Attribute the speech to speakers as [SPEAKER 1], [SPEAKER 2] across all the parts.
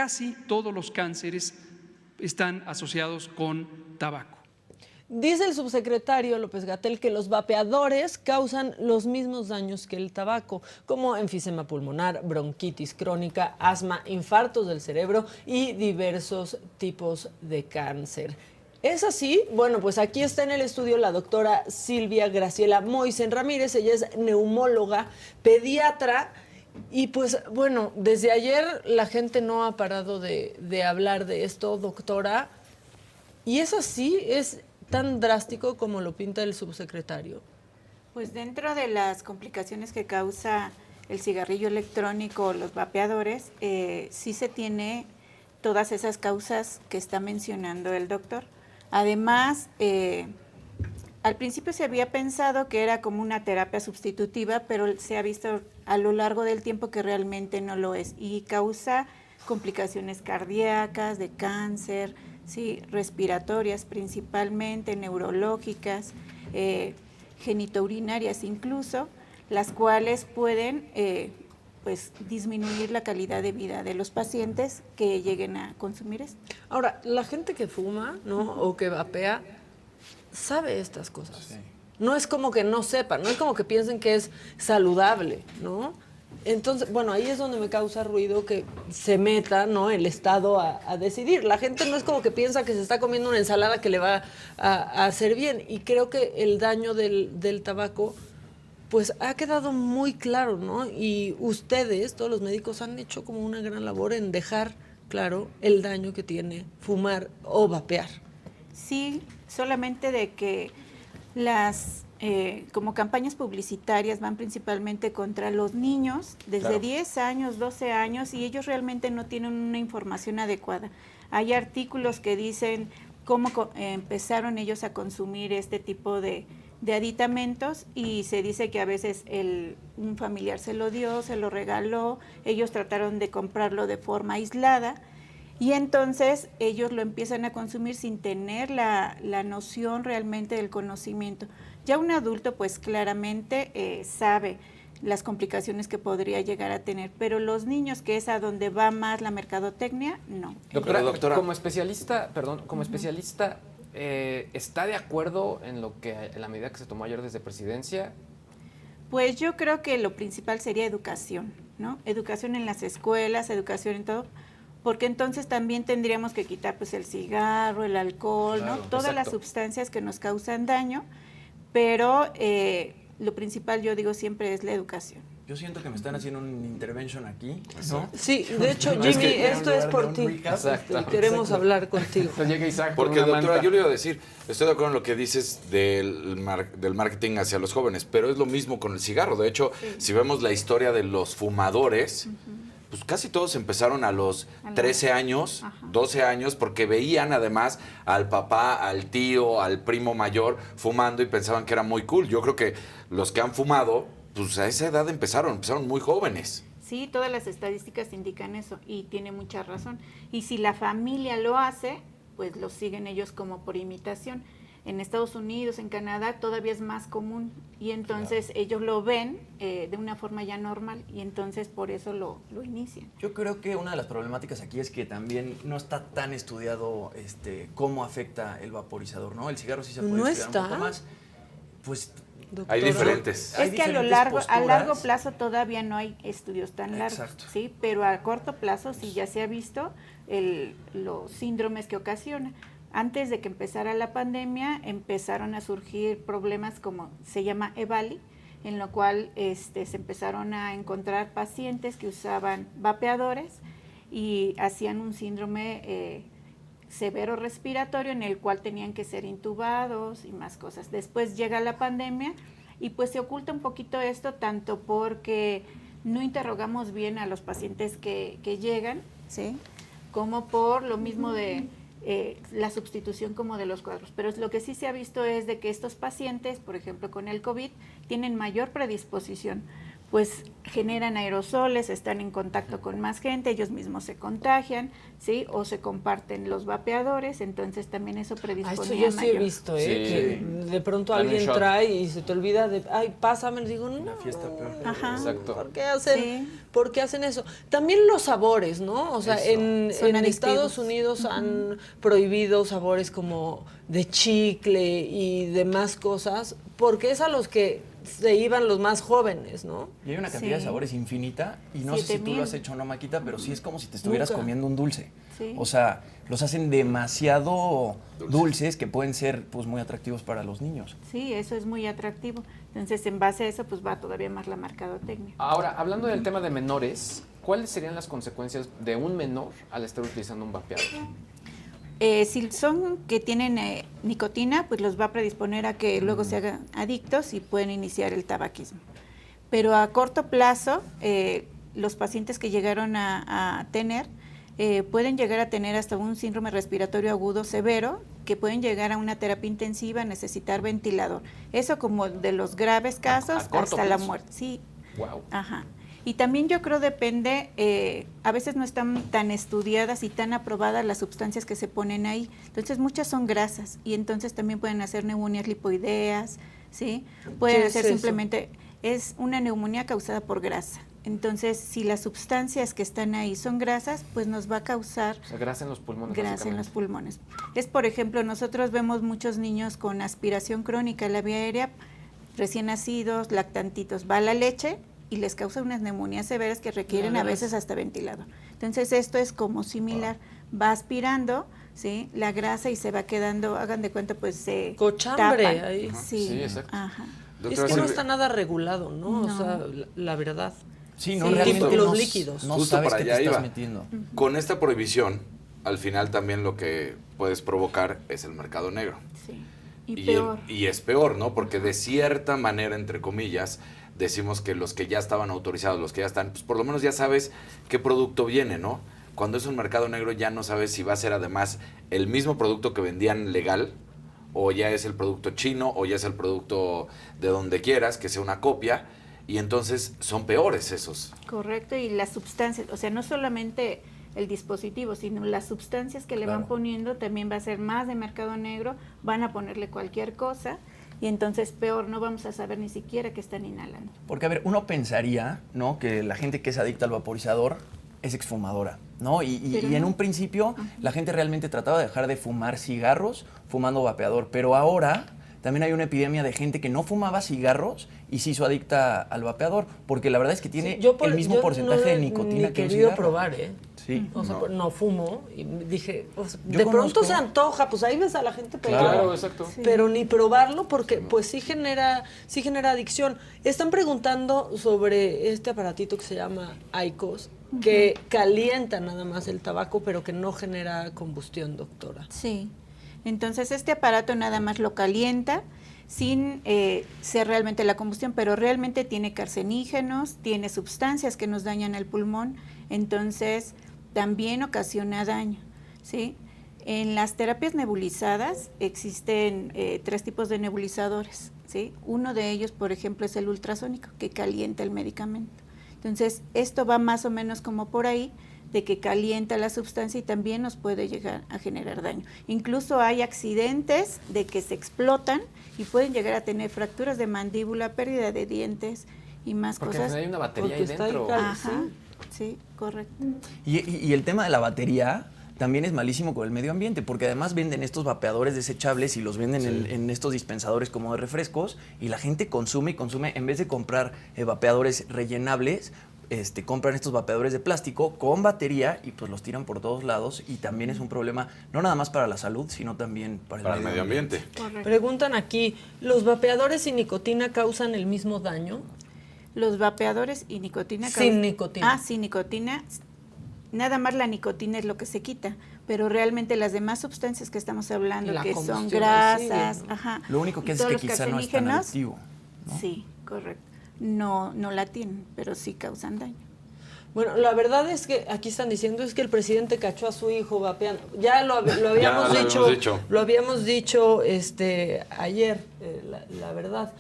[SPEAKER 1] casi todos los cánceres están asociados con tabaco.
[SPEAKER 2] Dice el subsecretario López-Gatell que los vapeadores causan los mismos daños que el tabaco, como enfisema pulmonar, bronquitis crónica, asma, infartos del cerebro y diversos tipos de cáncer. ¿Es así? Bueno, pues aquí está en el estudio la doctora Silvia Graciela Moisen Ramírez. Ella es neumóloga, pediatra. Y pues bueno, desde ayer la gente no ha parado de hablar de esto, doctora. ¿Y es así? ¿Es tan drástico como lo pinta el subsecretario?
[SPEAKER 3] Pues dentro de las complicaciones que causa el cigarrillo electrónico o los vapeadores, sí se tiene todas esas causas que está mencionando el doctor. Además, al principio se había pensado que era como una terapia sustitutiva, pero se ha visto a lo largo del tiempo que realmente no lo es y causa complicaciones cardíacas, de cáncer, sí, respiratorias principalmente, neurológicas, genitourinarias incluso, las cuales pueden pues disminuir la calidad de vida de los pacientes que lleguen a consumir esto.
[SPEAKER 2] Ahora, la gente que fuma, ¿no? O que vapea, sabe estas cosas. Sí. No es como que no sepan, no es como que piensen que es saludable, ¿no? Entonces, bueno, ahí es donde me causa ruido que se meta, ¿no?, el Estado a decidir. La gente no es como que piensa que se está comiendo una ensalada que le va a hacer bien. Y creo que el daño del tabaco, pues ha quedado muy claro, ¿no? Y ustedes, todos los médicos, han hecho como una gran labor en dejar claro el daño que tiene fumar o vapear.
[SPEAKER 3] Sí, solamente de que las como campañas publicitarias van principalmente contra los niños desde claro. 10 años, 12 años, y ellos realmente no tienen una información adecuada. Hay artículos que dicen cómo empezaron ellos a consumir este tipo de aditamentos, y se dice que a veces un familiar se lo dio, se lo regaló, ellos trataron de comprarlo de forma aislada, y entonces ellos lo empiezan a consumir sin tener la noción realmente del conocimiento. Ya un adulto pues claramente sabe las complicaciones que podría llegar a tener, pero los niños, que es a donde va más la mercadotecnia, no.
[SPEAKER 4] Doctora, como especialista, ¿está de acuerdo en la medida que se tomó ayer desde Presidencia?
[SPEAKER 3] Pues yo creo que lo principal sería educación, ¿no? Educación en las escuelas, educación en todo, porque entonces también tendríamos que quitar pues el cigarro, el alcohol, claro, ¿no? Todas las sustancias que nos causan daño, pero lo principal, yo digo siempre, es la educación.
[SPEAKER 5] Yo siento que me están haciendo un intervention aquí, ¿no?
[SPEAKER 2] Sí, de hecho, Jimmy, esto es por ti. Exacto. Queremos hablar contigo.
[SPEAKER 6] Porque, doctora, yo le iba a decir, estoy de acuerdo en lo que dices del marketing hacia los jóvenes, pero es lo mismo con el cigarro. De hecho, sí. Si vemos la historia de los fumadores, pues casi todos empezaron a los 13 años, 12 años, porque veían además al papá, al tío, al primo mayor fumando y pensaban que era muy cool. Yo creo que los que han fumado, pues a esa edad empezaron muy jóvenes.
[SPEAKER 3] Sí, todas las estadísticas indican eso y tiene mucha razón. Y si la familia lo hace, pues lo siguen ellos como por imitación. En Estados Unidos, en Canadá, todavía es más común y entonces claro. Ellos lo ven de una forma ya normal y entonces por eso lo inician.
[SPEAKER 5] Yo creo que una de las problemáticas aquí es que también no está tan estudiado cómo afecta el vaporizador, ¿no? El cigarro sí se puede estudiar un poco más. Pues
[SPEAKER 6] doctora, hay diferentes.
[SPEAKER 3] Es que a largo plazo todavía no hay estudios tan largos, exacto. Sí, pero a corto plazo sí ya se ha visto los síndromes que ocasiona. Antes de que empezara la pandemia, empezaron a surgir problemas como se llama EVALI, en lo cual se empezaron a encontrar pacientes que usaban vapeadores y hacían un síndrome severo respiratorio en el cual tenían que ser intubados y más cosas. Después llega la pandemia y pues se oculta un poquito esto, tanto porque no interrogamos bien a los pacientes que llegan, ¿sí? Como por lo mismo de la sustitución como de los cuadros, pero lo que sí se ha visto es de que estos pacientes, por ejemplo con el COVID, tienen mayor predisposición, pues generan aerosoles, están en contacto con más gente, ellos mismos se contagian, ¿sí? O se comparten los vapeadores, entonces también eso predispone
[SPEAKER 2] Eso yo sí he visto,
[SPEAKER 4] Sí.
[SPEAKER 2] que de pronto
[SPEAKER 4] Dale un
[SPEAKER 2] alguien
[SPEAKER 4] shot.
[SPEAKER 2] trae y se te olvida de, ay, pásame, les digo, no.
[SPEAKER 5] Una fiesta peor.
[SPEAKER 3] Ajá.
[SPEAKER 4] Exacto.
[SPEAKER 2] ¿Por qué hacen eso? También los sabores, ¿no? O sea,
[SPEAKER 5] Eso.
[SPEAKER 2] en
[SPEAKER 3] Son adictivos.
[SPEAKER 2] Estados Unidos han prohibido sabores como de chicle y demás cosas, porque es a los que se iban los más jóvenes, ¿no?
[SPEAKER 5] Y hay una cantidad de
[SPEAKER 3] Sí.
[SPEAKER 5] sabores infinita y no sé si tú
[SPEAKER 3] 7,000.
[SPEAKER 5] lo has hecho o no, Maquita, pero sí es como si te estuvieras
[SPEAKER 2] Nunca.
[SPEAKER 5] comiendo un dulce.
[SPEAKER 3] Sí.
[SPEAKER 5] O sea, los hacen demasiado dulces que pueden ser pues muy atractivos para los niños.
[SPEAKER 3] Sí, eso es muy atractivo. Entonces, en base a eso, pues va todavía más la mercadotecnia.
[SPEAKER 4] Ahora, hablando del tema de menores, ¿cuáles serían las consecuencias de un menor al estar utilizando un vapeador?
[SPEAKER 3] Si son que tienen nicotina, pues los va a predisponer a que luego se hagan adictos y pueden iniciar el tabaquismo. Pero a corto plazo, los pacientes que llegaron a tener pueden llegar a tener hasta un síndrome respiratorio agudo severo, que pueden llegar a una terapia intensiva, necesitar ventilador. Eso como de los graves casos
[SPEAKER 4] corto
[SPEAKER 3] hasta la
[SPEAKER 4] plazo.
[SPEAKER 3] muerte. Sí.
[SPEAKER 4] Wow.
[SPEAKER 3] Ajá. Y también yo creo depende, a veces no están tan estudiadas y tan aprobadas las sustancias que se ponen ahí. Entonces muchas son grasas y entonces también pueden hacer neumonías lipoideas, ¿sí? Pueden
[SPEAKER 2] ¿Qué
[SPEAKER 3] hacer
[SPEAKER 2] es eso?
[SPEAKER 3] simplemente, es una neumonía causada por grasa. Entonces, si las sustancias que están ahí son grasas, pues nos va a causar
[SPEAKER 4] O sea, grasa en los pulmones.
[SPEAKER 3] grasa en los
[SPEAKER 4] básicamente.
[SPEAKER 3] pulmones. Es, por ejemplo, nosotros vemos muchos niños con aspiración crónica en la vía aérea, recién nacidos, lactantitos, va a la leche y les causa unas neumonías severas que requieren a veces hasta ventilador. Entonces, esto es como similar, va aspirando, ¿sí? La grasa y se va quedando, hagan de cuenta, pues se
[SPEAKER 2] Cochambre
[SPEAKER 3] tapan.
[SPEAKER 2] ahí.
[SPEAKER 4] Ajá,
[SPEAKER 3] Sí,
[SPEAKER 4] sí, exacto.
[SPEAKER 3] ajá.
[SPEAKER 2] Es
[SPEAKER 6] Doctora
[SPEAKER 2] que no
[SPEAKER 6] Silvia,
[SPEAKER 2] está nada regulado, ¿no? O
[SPEAKER 3] No.
[SPEAKER 2] sea, la verdad.
[SPEAKER 5] Sí, no,
[SPEAKER 3] Sí.
[SPEAKER 5] realmente
[SPEAKER 2] Los
[SPEAKER 5] no,
[SPEAKER 2] líquidos.
[SPEAKER 5] no
[SPEAKER 6] Justo
[SPEAKER 5] sabes
[SPEAKER 6] para
[SPEAKER 5] qué te
[SPEAKER 6] allá
[SPEAKER 5] estás
[SPEAKER 6] iba.
[SPEAKER 5] metiendo.
[SPEAKER 6] con esta prohibición, al final también lo que puedes provocar es el mercado negro.
[SPEAKER 3] Sí. Y
[SPEAKER 6] Y,
[SPEAKER 3] peor.
[SPEAKER 6] y es peor, ¿no? Porque de cierta manera, entre comillas, decimos que los que ya estaban autorizados, los que ya están, pues por lo menos ya sabes qué producto viene, ¿no? Cuando es un mercado negro ya no sabes si va a ser además el mismo producto que vendían legal, o ya es el producto chino, o ya es el producto de donde quieras, que sea una copia, y entonces son peores esos.
[SPEAKER 3] Correcto, y las sustancias, o sea, no solamente el dispositivo, sino las sustancias que le van
[SPEAKER 5] Claro.
[SPEAKER 3] poniendo también va a ser más de mercado negro, van a ponerle cualquier cosa y entonces peor, no vamos a saber ni siquiera que están inhalando.
[SPEAKER 5] Porque, a ver, uno pensaría, ¿no?, que la gente que es adicta al vaporizador es exfumadora, ¿no?
[SPEAKER 3] Pero
[SPEAKER 5] Y en
[SPEAKER 3] no.
[SPEAKER 5] un principio la gente realmente trataba de dejar de fumar cigarros fumando vapeador, pero ahora también hay una epidemia de gente que no fumaba cigarros y se hizo adicta al vapeador, porque la verdad es que tiene el mismo
[SPEAKER 2] yo
[SPEAKER 5] porcentaje
[SPEAKER 2] no
[SPEAKER 5] de
[SPEAKER 2] he
[SPEAKER 5] nicotina
[SPEAKER 2] ni
[SPEAKER 5] que un
[SPEAKER 2] querido
[SPEAKER 5] cigarro.
[SPEAKER 2] probar, ¿eh?
[SPEAKER 5] Sí.
[SPEAKER 2] O sea,
[SPEAKER 6] No.
[SPEAKER 2] no fumo y dije, o sea,
[SPEAKER 5] Yo
[SPEAKER 2] de pronto
[SPEAKER 5] conozco-
[SPEAKER 2] se antoja, pues ahí ves a la gente pegada.
[SPEAKER 4] Claro, exacto.
[SPEAKER 3] Sí.
[SPEAKER 2] Pero ni probarlo porque pues sí genera adicción. Están preguntando sobre este aparatito que se llama IQOS, que calienta nada más el tabaco, pero que no genera combustión, doctora.
[SPEAKER 3] Sí, entonces este aparato nada más lo calienta sin ser realmente la combustión, pero realmente tiene carcinógenos, tiene sustancias que nos dañan el pulmón, entonces también ocasiona daño, ¿sí? En las terapias nebulizadas existen 3 tipos de nebulizadores, ¿sí? Uno de ellos, por ejemplo, es el ultrasónico, que calienta el medicamento. Entonces, esto va más o menos como por ahí, de que calienta la sustancia y también nos puede llegar a generar daño. Incluso hay accidentes de que se explotan y pueden llegar a tener fracturas de mandíbula, pérdida de dientes y más
[SPEAKER 4] Porque al
[SPEAKER 3] cosas.
[SPEAKER 4] final hay una batería ahí
[SPEAKER 2] Porque está ahí
[SPEAKER 4] dentro.
[SPEAKER 2] cal-
[SPEAKER 3] Ajá, sí, correcto.
[SPEAKER 5] Y el tema de la batería también es malísimo con el medio ambiente, porque además venden estos vapeadores desechables y los venden en estos dispensadores como de refrescos, y la gente consume y consume, en vez de comprar vapeadores rellenables, compran estos vapeadores de plástico con batería y pues los tiran por todos lados, y también es un problema no nada más para la salud, sino también para
[SPEAKER 6] el medio ambiente.
[SPEAKER 3] Correcto.
[SPEAKER 2] Preguntan aquí, ¿los vapeadores sin nicotina causan el mismo daño?
[SPEAKER 3] Los vapeadores y nicotina.
[SPEAKER 2] Sin nicotina.
[SPEAKER 3] Ah, sin nicotina. Nada más la nicotina es lo que se quita, pero realmente las demás sustancias que estamos hablando,
[SPEAKER 2] La
[SPEAKER 3] que son
[SPEAKER 2] combustión
[SPEAKER 3] grasas,
[SPEAKER 2] sigue, ¿no?
[SPEAKER 3] ajá.
[SPEAKER 5] Lo único que
[SPEAKER 3] y
[SPEAKER 5] hace es
[SPEAKER 3] todos
[SPEAKER 5] que
[SPEAKER 3] los
[SPEAKER 5] quizá no es tan
[SPEAKER 3] carcinógenos,
[SPEAKER 5] adictivo, ¿no?
[SPEAKER 3] Sí, correcto. No la tienen, pero sí causan daño.
[SPEAKER 2] Bueno, la verdad es que aquí están diciendo es que el presidente cachó a su hijo vapeando. Ya lo habíamos dicho.
[SPEAKER 6] habíamos dicho.
[SPEAKER 2] Lo habíamos dicho ayer, la verdad.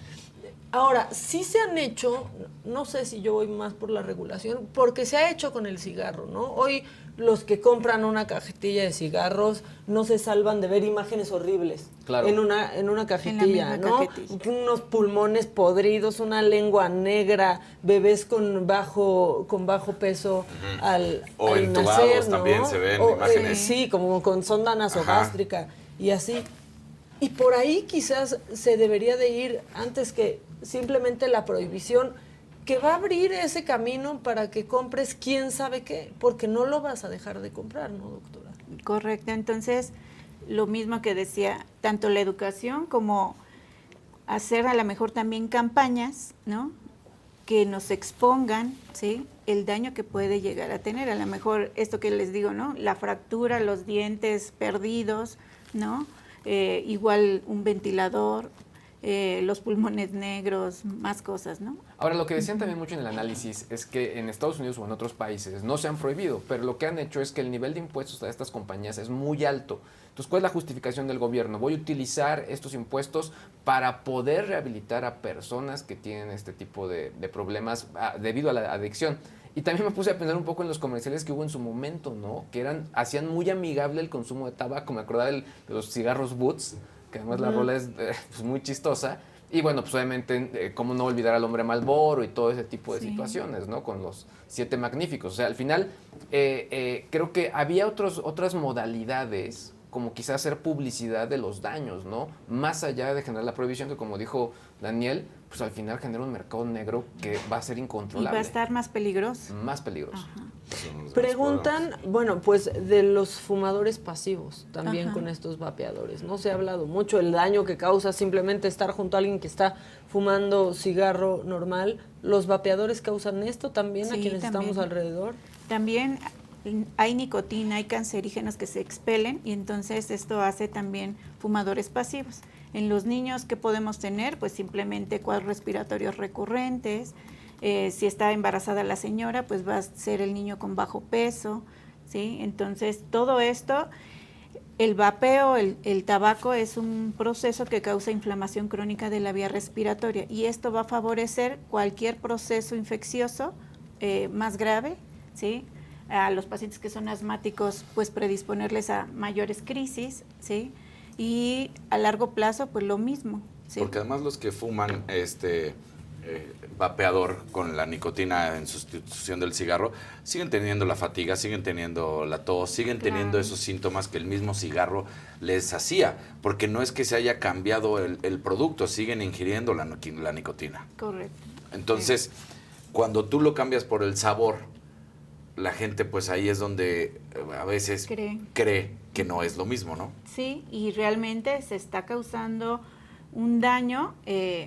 [SPEAKER 2] Ahora, sí se han hecho, no sé si yo voy más por la regulación, porque se ha hecho con el cigarro, ¿no? Hoy los que compran una cajetilla de cigarros no se salvan de ver imágenes horribles
[SPEAKER 4] Claro.
[SPEAKER 2] en una cajetilla,
[SPEAKER 3] misma
[SPEAKER 2] ¿no?
[SPEAKER 3] cajetilla.
[SPEAKER 2] Unos pulmones podridos, una lengua negra, bebés con bajo peso al
[SPEAKER 6] O
[SPEAKER 2] al
[SPEAKER 6] entubados
[SPEAKER 2] nacer, ¿no?
[SPEAKER 6] también se ven
[SPEAKER 2] O,
[SPEAKER 6] imágenes.
[SPEAKER 2] sí, como con sonda nasogástrica y así. Y por ahí quizás se debería de ir antes que simplemente la prohibición, que va a abrir ese camino para que compres quién sabe qué, porque no lo vas a dejar de comprar, ¿no, doctora?
[SPEAKER 3] Correcto, entonces lo mismo que decía, tanto la educación como hacer a lo mejor también campañas, ¿no? Que nos expongan, ¿sí? El daño que puede llegar a tener. A lo mejor esto que les digo, ¿no? La fractura, los dientes perdidos, ¿no? Igual un ventilador, los pulmones negros, más cosas, ¿no?
[SPEAKER 4] Ahora, lo que decían también mucho en el análisis es que en Estados Unidos o en otros países no se han prohibido, pero lo que han hecho es que el nivel de impuestos a estas compañías es muy alto. Entonces, ¿cuál es la justificación del gobierno? Voy a utilizar estos impuestos para poder rehabilitar a personas que tienen este tipo de problemas debido a la adicción. Y también me puse a pensar un poco en los comerciales que hubo en su momento, ¿no? Que hacían muy amigable el consumo de tabaco. Me acordaba de los cigarros Boots, que además la rola es pues, muy chistosa. Y bueno, pues obviamente, cómo no olvidar al hombre Malboro y todo ese tipo de situaciones, ¿no? Con los 7 magníficos. O sea, al final, creo que había otras modalidades, como quizás hacer publicidad de los daños, ¿no? Más allá de generar la prohibición, que como dijo Daniel, pues al final genera un mercado negro que va a ser
[SPEAKER 3] Y
[SPEAKER 4] incontrolable.
[SPEAKER 3] va a estar más peligroso.
[SPEAKER 4] Más peligroso.
[SPEAKER 2] Preguntan, bueno, pues de los fumadores pasivos, también
[SPEAKER 3] Ajá.
[SPEAKER 2] con estos vapeadores. No se ha hablado mucho el daño que causa simplemente estar junto a alguien que está fumando cigarro normal. ¿Los vapeadores causan esto también a
[SPEAKER 3] Sí,
[SPEAKER 2] quienes
[SPEAKER 3] también.
[SPEAKER 2] estamos alrededor?
[SPEAKER 3] También hay nicotina, hay cancerígenos que se expelen y entonces esto hace también fumadores pasivos. En los niños, ¿qué podemos tener? Pues simplemente cuadros respiratorios recurrentes. Si está embarazada la señora, pues va a ser el niño con bajo peso, ¿sí? Entonces, todo esto, el vapeo, el tabaco es un proceso que causa inflamación crónica de la vía respiratoria y esto va a favorecer cualquier proceso infeccioso más grave, ¿sí? A los pacientes que son asmáticos, pues predisponerles a mayores crisis, ¿sí? Y a largo plazo, pues lo mismo, ¿sí?
[SPEAKER 6] Porque además los que fuman vapeador con la nicotina en sustitución del cigarro, siguen teniendo la fatiga, siguen teniendo la tos, siguen teniendo esos síntomas que el mismo cigarro les hacía, porque no es que se haya cambiado el producto, siguen ingiriendo la nicotina.
[SPEAKER 3] Correcto.
[SPEAKER 6] Entonces, cuando tú lo cambias por el sabor, la gente pues ahí es donde a veces cree que no es lo mismo, ¿no?
[SPEAKER 3] Sí, y realmente se está causando un daño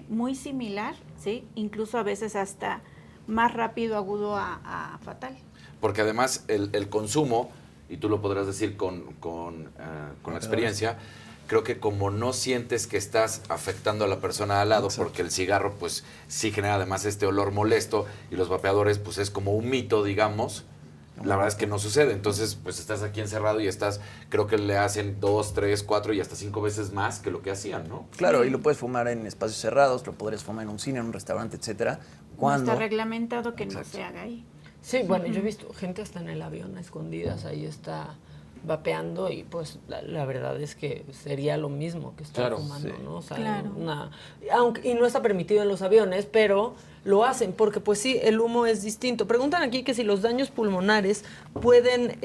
[SPEAKER 3] muy similar, ¿sí? Incluso a veces hasta más rápido, agudo a fatal.
[SPEAKER 6] Porque además el consumo, y tú lo podrás decir con la experiencia, creo que como no sientes que estás afectando a la persona al lado, porque el cigarro pues sí genera además este olor molesto y los vapeadores pues es como un mito, digamos, la verdad es que no sucede. Entonces pues estás aquí encerrado y creo que le hacen 2, 3, 4 y hasta 5 veces más que lo que hacían, ¿no?
[SPEAKER 5] Claro, y lo puedes fumar en espacios cerrados, lo podrías fumar en un cine, en un restaurante, etcétera.
[SPEAKER 3] No
[SPEAKER 5] ¿Cuándo?
[SPEAKER 3] está reglamentado que no se haga ahí.
[SPEAKER 2] Sí, bueno, yo he visto gente hasta en el avión a escondidas, ahí está vapeando y pues la verdad es que sería lo mismo que estar fumando, ¿no? O sea, y no está permitido en los aviones, pero lo hacen porque pues sí, el humo es distinto. Preguntan aquí que si los daños pulmonares pueden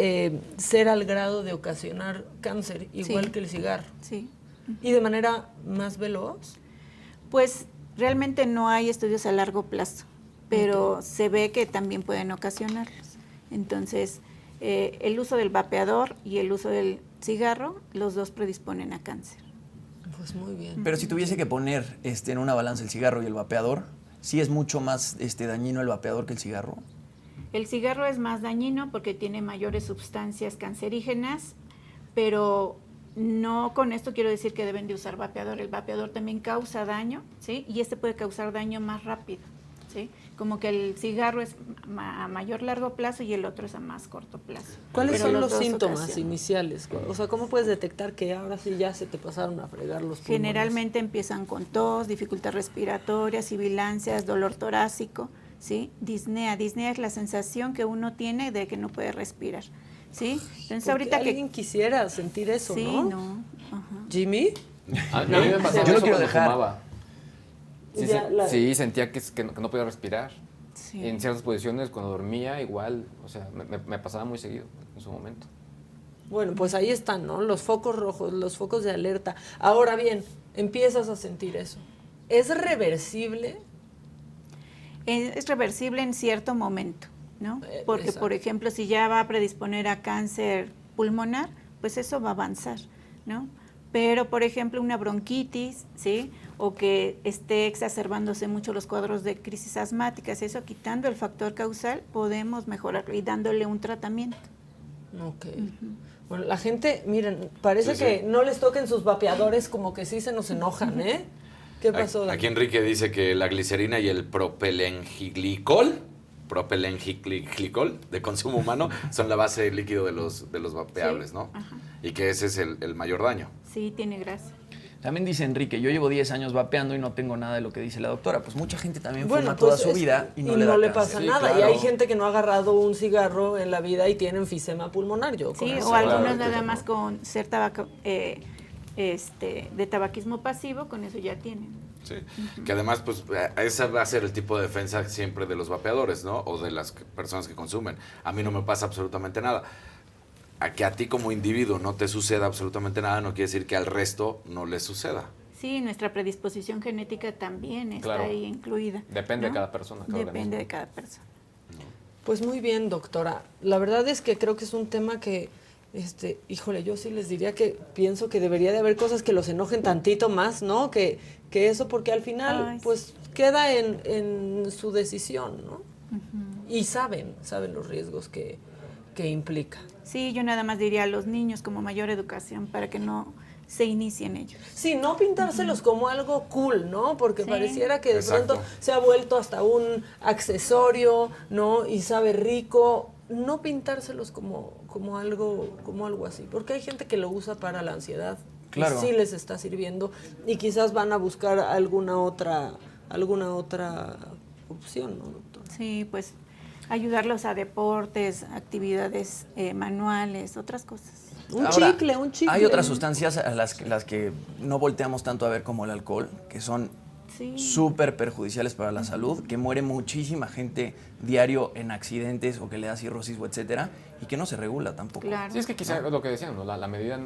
[SPEAKER 2] ser al grado de ocasionar cáncer, igual que el cigarro.
[SPEAKER 3] Sí.
[SPEAKER 2] ¿Y de manera más veloz?
[SPEAKER 3] Pues realmente no hay estudios a largo plazo, pero se ve que también pueden ocasionarlos. Entonces, el uso del vapeador y el uso del cigarro, los dos predisponen a cáncer.
[SPEAKER 2] Pues muy bien.
[SPEAKER 5] Pero si tuviese que poner en una balanza el cigarro y el vapeador, ¿sí es mucho más dañino el vapeador que el cigarro?
[SPEAKER 3] El cigarro es más dañino porque tiene mayores sustancias cancerígenas, pero no con esto quiero decir que deben de usar vapeador. El vapeador también causa daño, ¿sí? Y puede causar daño más rápido. ¿sí? Como que el cigarro es a mayor largo plazo y el otro es a más corto plazo.
[SPEAKER 2] ¿Cuáles
[SPEAKER 3] Pero
[SPEAKER 2] son
[SPEAKER 3] los
[SPEAKER 2] los
[SPEAKER 3] dos
[SPEAKER 2] síntomas
[SPEAKER 3] ocasionan.
[SPEAKER 2] iniciales? O sea, ¿cómo puedes detectar que ahora sí ya se te pasaron a fregar los pulmones?
[SPEAKER 3] Generalmente empiezan con tos, dificultad respiratoria, sibilancias, dolor torácico, ¿sí? Disnea. Disnea es la sensación que uno tiene de que no puede respirar, ¿sí? Entonces
[SPEAKER 2] Porque
[SPEAKER 3] ahorita
[SPEAKER 2] alguien
[SPEAKER 3] que...
[SPEAKER 2] quisiera sentir eso,
[SPEAKER 3] Sí,
[SPEAKER 2] ¿no?
[SPEAKER 3] no. Ajá.
[SPEAKER 2] ¿Jimmy?
[SPEAKER 4] A mí me pasaba
[SPEAKER 5] Yo lo
[SPEAKER 4] eso
[SPEAKER 5] quiero
[SPEAKER 4] cuando
[SPEAKER 5] dejar.
[SPEAKER 4] fumaba. Sí,
[SPEAKER 2] Ya,
[SPEAKER 4] sí, sentía que no podía respirar.
[SPEAKER 3] Sí.
[SPEAKER 4] En ciertas posiciones, cuando dormía, igual, o sea, me pasaba muy seguido en su momento.
[SPEAKER 2] Bueno, pues ahí están, ¿no? Los focos rojos, los focos de alerta. Ahora bien, empiezas a sentir eso. ¿Es reversible?
[SPEAKER 3] Es reversible en cierto momento, ¿no? Porque,
[SPEAKER 2] Exacto.
[SPEAKER 3] por ejemplo, si ya va a predisponer a cáncer pulmonar, pues eso va a avanzar, ¿no? Pero, por ejemplo, una bronquitis, ¿sí? O que esté exacerbándose mucho los cuadros de crisis asmáticas, eso quitando el factor causal, podemos mejorarlo y dándole un tratamiento.
[SPEAKER 2] Ok. Bueno, la gente, miren, parece
[SPEAKER 6] Sí,
[SPEAKER 2] que
[SPEAKER 6] sí.
[SPEAKER 2] no les toquen sus vapeadores, como que sí se nos enojan, ¿eh? ¿Qué pasó, Dani?
[SPEAKER 6] Aquí Enrique dice que la glicerina y el propilenglicol de consumo humano son la base líquido de los vapeables,
[SPEAKER 3] Sí,
[SPEAKER 6] ¿no?
[SPEAKER 3] ajá.
[SPEAKER 6] Y que ese es el mayor daño.
[SPEAKER 3] Sí, tiene grasa.
[SPEAKER 5] También dice Enrique, yo llevo 10 años vapeando y no tengo nada de lo que dice la doctora. Pues mucha gente también fuma toda
[SPEAKER 2] pues
[SPEAKER 5] su
[SPEAKER 2] es-
[SPEAKER 5] vida y no le da
[SPEAKER 2] le
[SPEAKER 5] cáncer.
[SPEAKER 2] pasa
[SPEAKER 4] Sí,
[SPEAKER 2] nada.
[SPEAKER 4] claro.
[SPEAKER 2] Y hay gente que no ha agarrado un cigarro en la vida y tiene enfisema pulmonar. Yo
[SPEAKER 3] Sí,
[SPEAKER 2] con eso.
[SPEAKER 3] o algunos
[SPEAKER 4] claro,
[SPEAKER 3] nada
[SPEAKER 4] claro.
[SPEAKER 3] más con ser de tabaquismo pasivo, con eso ya tienen.
[SPEAKER 6] Sí. Que además, pues, esa va a ser el tipo de defensa siempre de los vapeadores, ¿no? O de las personas que consumen. A mí no me pasa absolutamente nada. A que a ti como individuo no te suceda absolutamente nada no quiere decir que al resto no le suceda.
[SPEAKER 3] Sí, nuestra predisposición genética también está
[SPEAKER 4] Claro.
[SPEAKER 3] ahí incluida.
[SPEAKER 4] Depende
[SPEAKER 3] ¿no?
[SPEAKER 4] de cada persona, cada
[SPEAKER 3] Depende
[SPEAKER 4] organismo.
[SPEAKER 3] de cada persona.
[SPEAKER 2] Pues muy bien, doctora. La verdad es que creo que es un tema que, híjole, yo sí les diría que pienso que debería de haber cosas que los enojen tantito más, ¿no? Que eso, porque al final,
[SPEAKER 3] Ay, sí.
[SPEAKER 2] pues queda en su decisión, ¿no? Y saben los riesgos que implica.
[SPEAKER 3] Sí, yo nada más diría a los niños como mayor educación para que no se inicien ellos.
[SPEAKER 2] Sí, no pintárselos como algo cool, ¿no? Porque
[SPEAKER 3] Sí.
[SPEAKER 2] pareciera que de
[SPEAKER 6] Exacto.
[SPEAKER 2] pronto se ha vuelto hasta un accesorio, ¿no? Y sabe rico. No pintárselos como algo así. Porque hay gente que lo usa para la ansiedad.
[SPEAKER 5] Claro.
[SPEAKER 2] Y sí les está sirviendo. Y quizás van a buscar alguna otra opción, ¿no, doctor?
[SPEAKER 3] Sí, pues ayudarlos a deportes, actividades manuales, otras cosas.
[SPEAKER 2] Un
[SPEAKER 5] Ahora,
[SPEAKER 2] chicle.
[SPEAKER 5] Hay otras sustancias a las que no volteamos tanto a ver como el alcohol, que son
[SPEAKER 3] Sí.
[SPEAKER 5] súper perjudiciales para la salud, que muere muchísima gente diario en accidentes o que le da cirrosis o etcétera, y que no se regula tampoco.
[SPEAKER 3] Claro.
[SPEAKER 4] Sí, es que quizá lo que decían, ¿no? La medida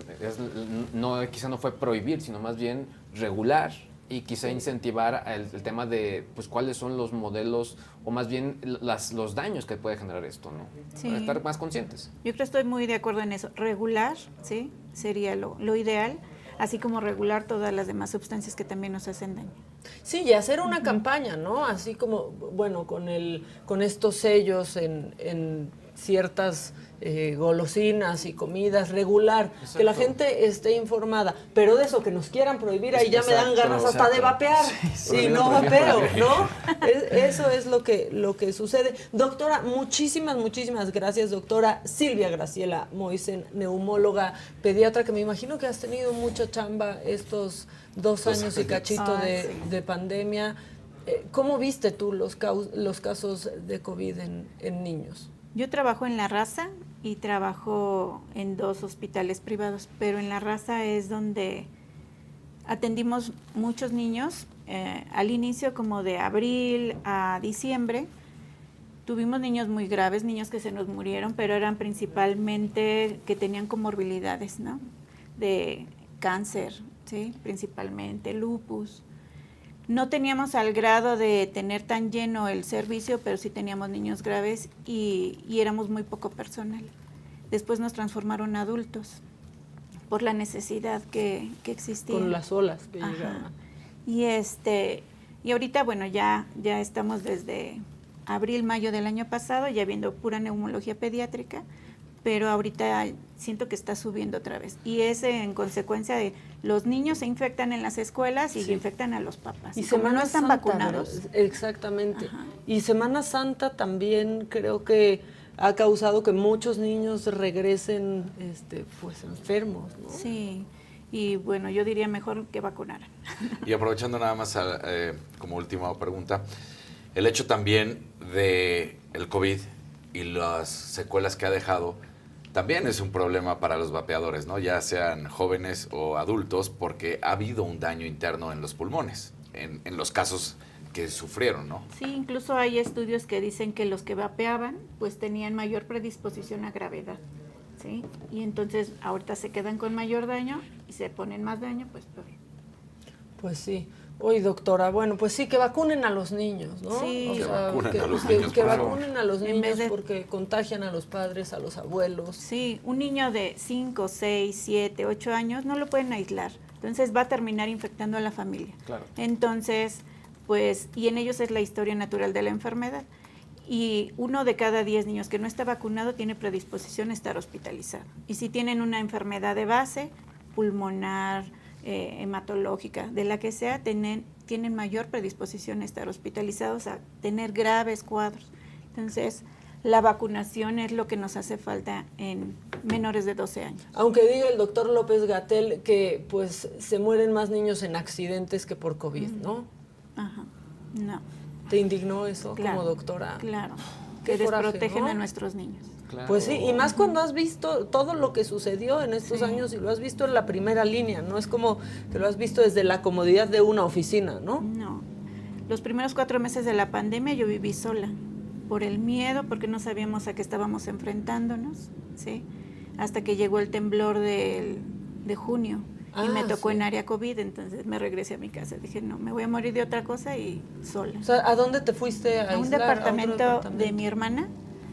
[SPEAKER 4] quizá no fue prohibir, sino más bien regular y quizá incentivar el tema de pues cuáles son los modelos o más bien los daños que puede generar esto, ¿no?
[SPEAKER 3] Sí.
[SPEAKER 4] Para estar más conscientes.
[SPEAKER 3] Yo creo que estoy muy de acuerdo en eso. Regular, ¿sí? Sería lo ideal, así como regular todas las demás sustancias que también nos hacen daño.
[SPEAKER 2] Sí, y hacer una campaña, ¿no? Así como, bueno, con estos sellos en ciertas golosinas y comidas, regular, que la gente esté informada, pero de eso que nos quieran prohibir, ahí ya me dan
[SPEAKER 4] Exacto,
[SPEAKER 2] ganas hasta de
[SPEAKER 5] exacto.
[SPEAKER 2] vapear,
[SPEAKER 5] Sí,
[SPEAKER 2] y no
[SPEAKER 4] prohibido,
[SPEAKER 2] vapeo,
[SPEAKER 4] prohibido.
[SPEAKER 2] ¿no? Eso es lo que sucede. Doctora, muchísimas gracias, doctora Silvia Graciela Moisen, neumóloga, pediatra, que me imagino que has tenido mucha chamba estos 2 años y cachito
[SPEAKER 3] Ay, sí.
[SPEAKER 2] de pandemia. ¿Cómo viste tú los casos de COVID en niños?
[SPEAKER 3] Yo trabajo en La Raza y trabajo en 2 hospitales privados, pero en La Raza es donde atendimos muchos niños. Al inicio, como de abril a diciembre, tuvimos niños muy graves, niños que se nos murieron, pero eran principalmente que tenían comorbilidades, ¿no? De cáncer, ¿sí? Principalmente lupus. No teníamos al grado de tener tan lleno el servicio, pero sí teníamos niños graves y éramos muy poco personal. Después nos transformaron a adultos por la necesidad que existía.
[SPEAKER 2] Con las olas que
[SPEAKER 3] Ajá.
[SPEAKER 2] llegaban.
[SPEAKER 3] Y ahorita, bueno, ya estamos desde abril, mayo del año pasado, ya viendo pura neumología pediátrica, pero ahorita siento que está subiendo otra vez. Y es en consecuencia de los niños se infectan en las escuelas y infectan a los papás.
[SPEAKER 2] Y
[SPEAKER 3] como no están
[SPEAKER 2] Santa,
[SPEAKER 3] vacunados.
[SPEAKER 2] exactamente.
[SPEAKER 3] Ajá.
[SPEAKER 2] Y Semana Santa también creo que ha causado que muchos niños regresen pues enfermos, ¿no?
[SPEAKER 3] Sí, y bueno, yo diría mejor que vacunaran.
[SPEAKER 6] Y aprovechando nada más como última pregunta, el hecho también de el COVID y las secuelas que ha dejado también es un problema para los vapeadores, ¿no? Ya sean jóvenes o adultos, porque ha habido un daño interno en los pulmones, en los casos que sufrieron, ¿no?
[SPEAKER 3] Sí, incluso hay estudios que dicen que los que vapeaban pues tenían mayor predisposición a gravedad, ¿sí? Y entonces ahorita se quedan con mayor daño y se ponen más daño, pues peor.
[SPEAKER 2] Pues sí. Oye, doctora, bueno, pues sí, que vacunen a los niños, ¿no?
[SPEAKER 3] Sí.
[SPEAKER 6] Que vacunen a los niños,
[SPEAKER 2] que
[SPEAKER 6] por favor.
[SPEAKER 2] vacunen a los
[SPEAKER 3] En
[SPEAKER 2] niños
[SPEAKER 3] vez de-
[SPEAKER 2] porque contagian a los padres, a los abuelos.
[SPEAKER 3] Sí, un niño de 5, 6, 7, 8 años no lo pueden aislar, entonces va a terminar infectando a la familia.
[SPEAKER 4] Claro.
[SPEAKER 3] Entonces, pues, y en ellos es la historia natural de la enfermedad. Y 1 de cada 10 niños que no está vacunado tiene predisposición a estar hospitalizado. Y si tienen una enfermedad de base, pulmonar, hematológica, de la que sea, tienen mayor predisposición a estar hospitalizados, a tener graves cuadros. Entonces, la vacunación es lo que nos hace falta en menores de 12 años.
[SPEAKER 2] Aunque diga el doctor López-Gatell que pues se mueren más niños en accidentes que por COVID, ¿no?
[SPEAKER 3] Ajá, no,
[SPEAKER 2] ¿Te indignó eso
[SPEAKER 3] claro,
[SPEAKER 2] como doctora?
[SPEAKER 3] Claro,
[SPEAKER 2] Qué
[SPEAKER 3] que
[SPEAKER 2] coraje,
[SPEAKER 3] desprotegen
[SPEAKER 2] ¿no?
[SPEAKER 3] a nuestros niños.
[SPEAKER 4] Claro.
[SPEAKER 2] Pues sí, y más cuando has visto todo lo que sucedió en estos
[SPEAKER 3] Sí.
[SPEAKER 2] años y lo has visto en la primera línea, no es como que lo has visto desde la comodidad de una oficina, ¿no?
[SPEAKER 3] No, los primeros 4 meses de la pandemia yo viví sola, por el miedo, porque no sabíamos a qué estábamos enfrentándonos, ¿sí? Hasta que llegó el temblor de junio y me tocó
[SPEAKER 2] sí.
[SPEAKER 3] en área COVID, entonces me regresé a mi casa. Dije, no, me voy a morir de otra cosa y sola.
[SPEAKER 2] O sea, ¿a dónde te fuiste a
[SPEAKER 3] A un
[SPEAKER 2] aislar?
[SPEAKER 3] departamento de mi hermana.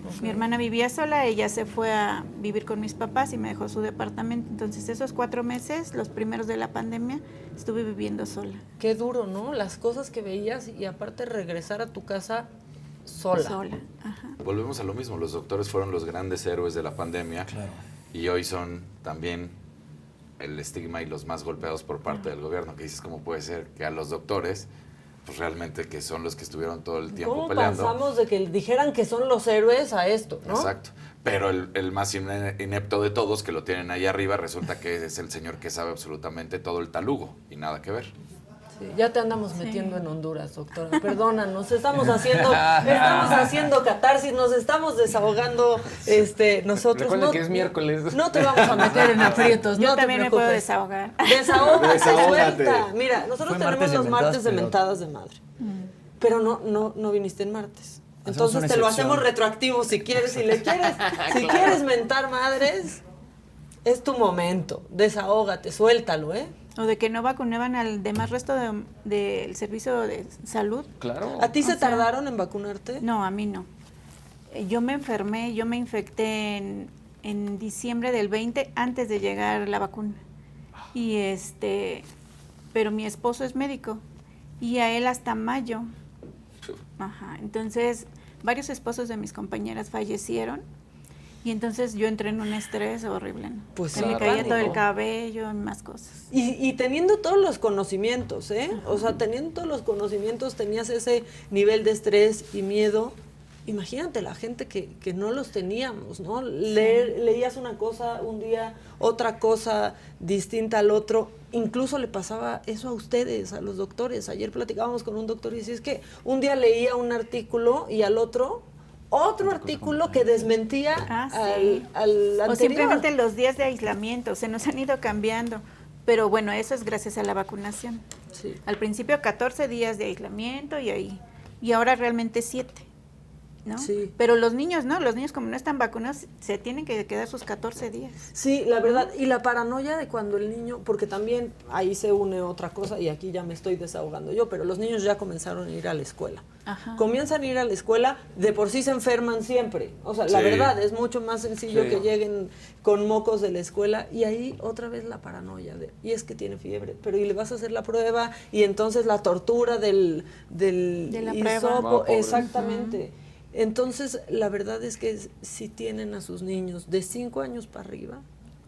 [SPEAKER 2] Ok.
[SPEAKER 3] Mi hermana vivía sola, ella se fue a vivir con mis papás y me dejó su departamento. Entonces esos 4 meses, los primeros de la pandemia, estuve viviendo sola.
[SPEAKER 2] Qué duro, ¿no? Las cosas que veías y aparte regresar a tu casa sola.
[SPEAKER 3] Sola, ajá.
[SPEAKER 6] Volvemos a lo mismo, los doctores fueron los grandes héroes de la pandemia y hoy son también el estigma y los más golpeados por parte del gobierno, que dices, ¿cómo puede ser que a los doctores, pues realmente que son los que estuvieron todo el tiempo
[SPEAKER 2] ¿Cómo
[SPEAKER 6] peleando?
[SPEAKER 2] pasamos de que dijeran que son los héroes a esto, no?
[SPEAKER 6] Exacto. Pero el más inepto de todos, que lo tienen ahí arriba, resulta que es el señor que sabe absolutamente todo el talugo y nada que ver.
[SPEAKER 2] Sí, ya te andamos metiendo en Honduras, doctora. Perdónanos, estamos haciendo catarsis, nos estamos desahogando nosotros.
[SPEAKER 4] Recuerda que es miércoles.
[SPEAKER 2] No te vamos a meter en aprietos,
[SPEAKER 3] Yo
[SPEAKER 2] no te
[SPEAKER 3] también me puedo
[SPEAKER 2] preocupes.
[SPEAKER 3] desahogar.
[SPEAKER 2] Desahógate,
[SPEAKER 6] Desahógate.
[SPEAKER 2] suelta. Mira, nosotros
[SPEAKER 5] Fue
[SPEAKER 2] tenemos
[SPEAKER 5] martes de
[SPEAKER 2] los martes de
[SPEAKER 5] mentadas,
[SPEAKER 2] mentadas de madre. Pero no viniste en martes.
[SPEAKER 5] Hacemos
[SPEAKER 2] Entonces
[SPEAKER 5] una
[SPEAKER 2] te lo
[SPEAKER 5] excepción.
[SPEAKER 2] hacemos retroactivo si quieres, si quieres mentar madres, es tu momento. Desahógate, suéltalo, ¿eh?
[SPEAKER 3] O de que no vacunaban al demás resto del servicio de salud.
[SPEAKER 4] Claro.
[SPEAKER 2] ¿A ti se
[SPEAKER 3] O sea,
[SPEAKER 2] tardaron en vacunarte?
[SPEAKER 3] No, a mí no. Yo me enfermé, yo me infecté en diciembre del 20 antes de llegar la vacuna. Y pero mi esposo es médico y a él hasta mayo. Ajá. Entonces, varios esposos de mis compañeras fallecieron y entonces yo entré en un estrés horrible, ¿no?
[SPEAKER 2] Pues
[SPEAKER 3] Se
[SPEAKER 2] sí,
[SPEAKER 3] me caía todo el
[SPEAKER 2] pánico.
[SPEAKER 3] cabello y más cosas.
[SPEAKER 2] Y teniendo todos los conocimientos, ¿eh? O sea, teniendo todos los conocimientos, tenías ese nivel de estrés y miedo. Imagínate la gente que no los teníamos, ¿no? Leías una cosa un día, otra cosa distinta al otro. Incluso le pasaba eso a ustedes, a los doctores. Ayer platicábamos con un doctor y decía, es que un día leía un artículo y al otro artículo que desmentía
[SPEAKER 3] Sí.
[SPEAKER 2] al
[SPEAKER 3] O
[SPEAKER 2] anterior.
[SPEAKER 3] simplemente los días de aislamiento, se nos han ido cambiando. Pero bueno, eso es gracias a la vacunación.
[SPEAKER 2] Sí.
[SPEAKER 3] Al principio 14 días de aislamiento y ahora realmente 7, ¿no?
[SPEAKER 2] Sí.
[SPEAKER 3] Pero los niños no, los niños como no están vacunados se tienen que quedar sus 14 días.
[SPEAKER 2] Sí, la verdad, y la paranoia de cuando el niño, porque también ahí se une otra cosa y aquí ya me estoy desahogando yo, pero los niños ya comenzaron a ir a la escuela.
[SPEAKER 3] Ajá.
[SPEAKER 2] Comienzan a ir a la escuela, de por sí se enferman siempre. O sea, la
[SPEAKER 6] Sí.
[SPEAKER 2] verdad, es mucho más sencillo
[SPEAKER 6] Sí.
[SPEAKER 2] que lleguen con mocos de la escuela y ahí otra vez la paranoia y es que tiene fiebre, pero y le vas a hacer la prueba y entonces la tortura de
[SPEAKER 3] la
[SPEAKER 2] hisopo,
[SPEAKER 3] prueba.
[SPEAKER 6] No, pobre.
[SPEAKER 2] exactamente. Entonces, la verdad es que si tienen a sus niños de 5 años para arriba,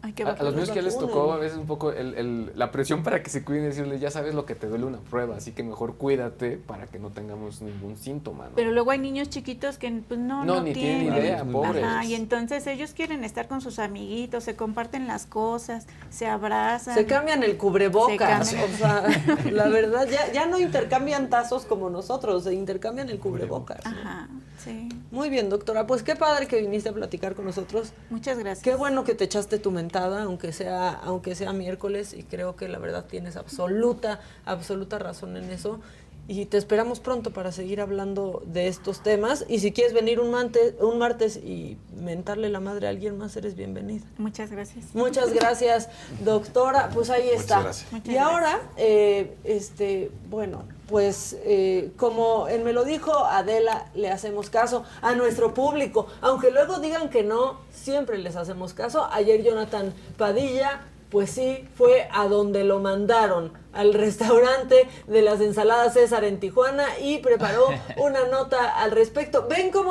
[SPEAKER 3] Hay que
[SPEAKER 4] A los niños que ya les
[SPEAKER 2] vacunen.
[SPEAKER 4] tocó a veces un poco la presión para que se cuiden, decirles, ya sabes lo que te duele una prueba, así que mejor cuídate para que no tengamos ningún síntoma, ¿no?
[SPEAKER 3] Pero luego hay niños chiquitos que pues no
[SPEAKER 4] ni tienen idea, pobres.
[SPEAKER 3] Ajá, y entonces ellos quieren estar con sus amiguitos, se comparten las cosas, se abrazan.
[SPEAKER 2] se cambian el cubrebocas.
[SPEAKER 3] Se cambian.
[SPEAKER 2] O sea, la verdad, ya no intercambian tazos como nosotros, se intercambian el cubrebocas. ¿no?
[SPEAKER 3] Ajá, sí.
[SPEAKER 2] Muy bien, doctora. Pues qué padre que viniste a platicar con nosotros.
[SPEAKER 3] Muchas gracias.
[SPEAKER 2] Qué bueno que te echaste tu mentada, aunque sea miércoles, y creo que la verdad tienes absoluta razón en eso. Y te esperamos pronto para seguir hablando de estos temas. Y si quieres venir un martes y mentarle la madre a alguien más, eres bienvenida.
[SPEAKER 3] Muchas gracias.
[SPEAKER 2] Muchas gracias, doctora. Pues ahí está.
[SPEAKER 6] gracias.
[SPEAKER 3] Muchas
[SPEAKER 2] Y ahora, bueno, pues como él me lo dijo, Adela, le hacemos caso a nuestro público. Aunque luego digan que no, siempre les hacemos caso. Ayer Jonathan Padilla, pues sí, fue a donde lo mandaron, al restaurante de las ensaladas César en Tijuana, y preparó una nota al respecto. Ven cómo